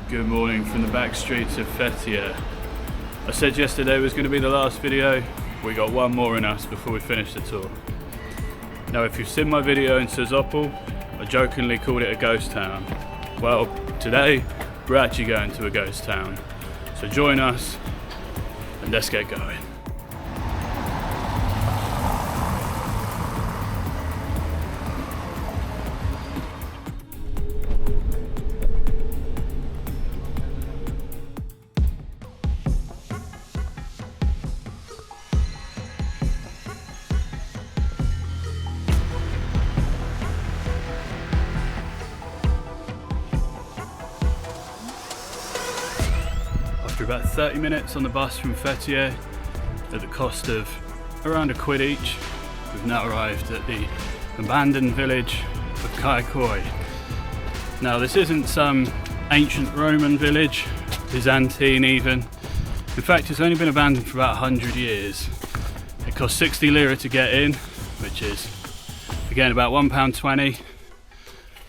Good morning from the back streets of Fethiye. I said yesterday was going to be the last video. We got one more in us before we finish the tour. Now if you've seen my video in Smapole, I jokingly called it a ghost town. Well, today we're actually going to a ghost town. So join us and let's get going. After about 30 minutes on the bus from Fethiye, at the cost of around £1 each, we've now arrived at the abandoned village of Kayaköy. Now this isn't some ancient Roman village, Byzantine even. In fact it's only been abandoned for about 100 years. It costs 60 lira to get in, which is again about £1.20,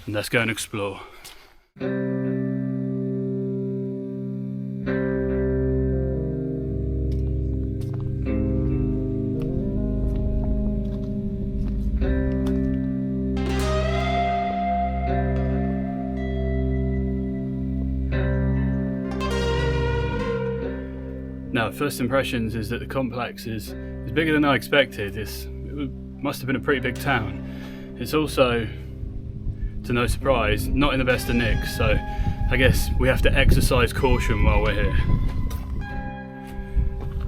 and let's go and explore. Now, first impressions is that the complex is bigger than I expected. It must have been a pretty big town. It's also, to no surprise, not in the best of nicks, so I guess we have to exercise caution while we're here.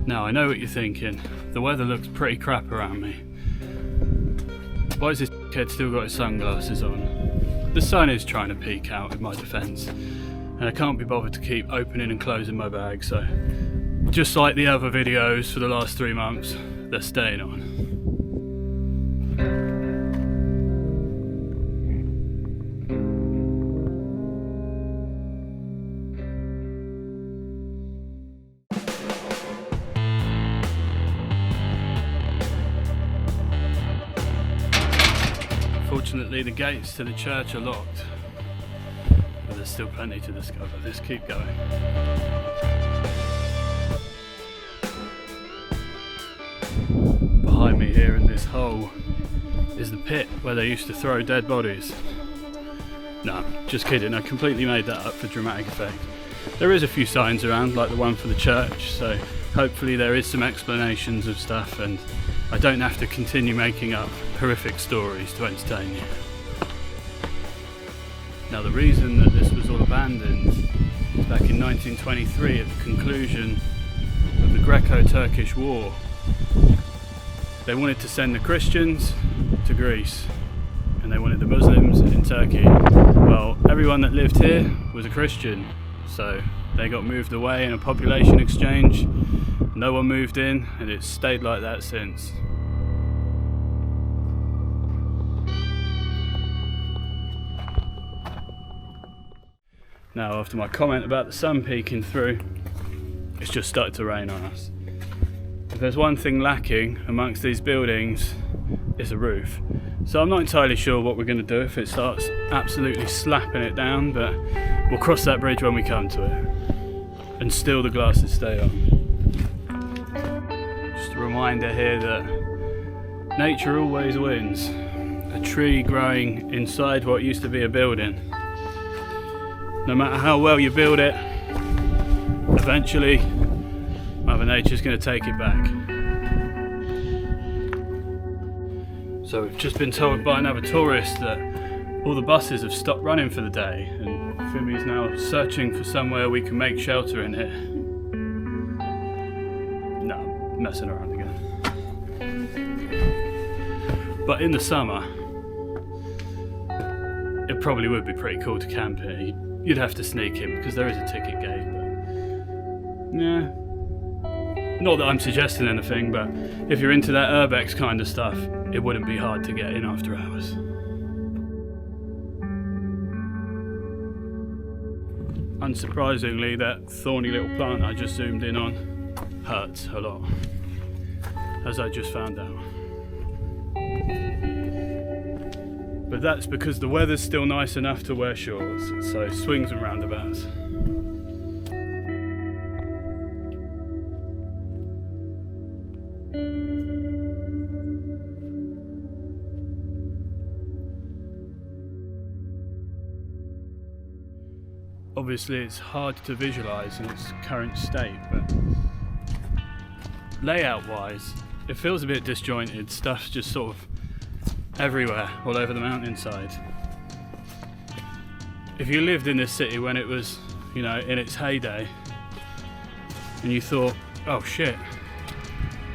Now, I know what you're thinking. The weather looks pretty crap around me. Why has this kid still got his sunglasses on? The sun is trying to peek out in my defence, and I can't be bothered to keep opening and closing my bag, so just like the other videos for the last 3 months, they're staying on. Fortunately, the gates to the church are locked, but there's still plenty to discover. Let's keep going. Behind me here in this hole is the pit where they used to throw dead bodies. No, just kidding, I completely made that up for dramatic effect. There is a few signs around, like the one for the church, so hopefully there is some explanations of stuff and I don't have to continue making up horrific stories to entertain you. Now the reason that this was all abandoned is back in 1923 at the conclusion of the Greco-Turkish War. They wanted to send the Christians to Greece and they wanted the Muslims in Turkey. Well, everyone that lived here was a Christian, so they got moved away in a population exchange. No one moved in and it's stayed like that since. Now, after my comment about the sun peeking through, it's just started to rain on us. If there's one thing lacking amongst these buildings, it's a roof. So I'm not entirely sure what we're going to do if it starts absolutely slapping it down, but we'll cross that bridge when we come to it. And still the glasses stay on. Just a reminder here that nature always wins. A tree growing inside what used to be a building. No matter how well you build it, eventually Mother Nature's going to take it back. So we've just been told by another tourist that all the buses have stopped running for the day and Fimi's now searching for somewhere we can make shelter in here. No, I'm messing around again. But in the summer, it probably would be pretty cool to camp here. You'd have to sneak in because there is a ticket gate, but yeah. Not that I'm suggesting anything, but if you're into that Urbex kind of stuff, it wouldn't be hard to get in after hours. Unsurprisingly, that thorny little plant I just zoomed in on hurts a lot, as I just found out. But that's because the weather's still nice enough to wear shorts, so swings and roundabouts. obviously it's hard to visualize in its current state, but layout wise it feels a bit disjointed. Stuff's just sort of everywhere, all over the mountainside. If you lived in this city when it was, you know, in its heyday, and you thought, oh shit,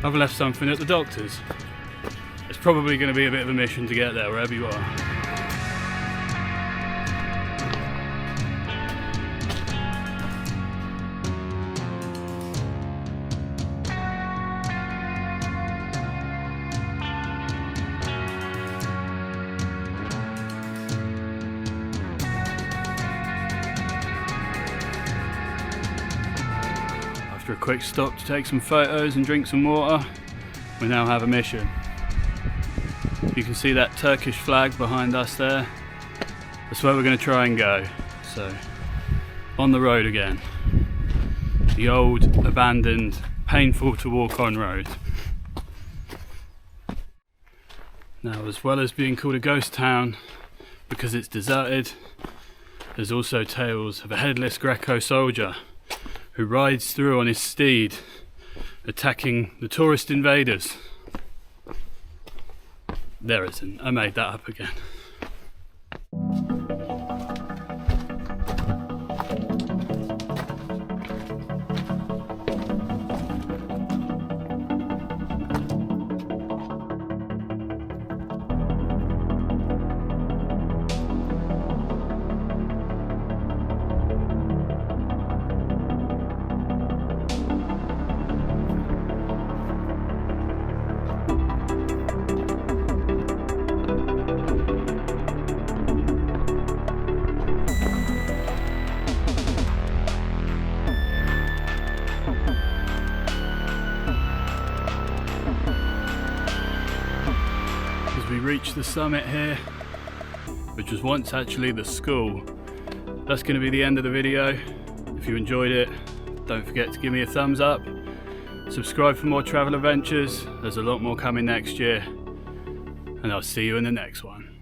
I've left something at the doctor's, it's probably going to be a bit of a mission to get there wherever you are. After a quick stop to take some photos and drink some water, we now have a mission. You can see that Turkish flag behind us there. That's where we're going to try and go. So, on the road again. The old, abandoned, painful to walk on road. Now, as well as being called a ghost town because it's deserted, there's also tales of a headless Greco soldier who rides through on his steed, attacking the tourist invaders. There isn't, I made that up again. We reached the summit here, which was once actually the school. That's going to be the end of the video. If you enjoyed it, don't forget to give me a thumbs up, subscribe for more travel adventures. There's a lot more coming next year, and I'll see you in the next one.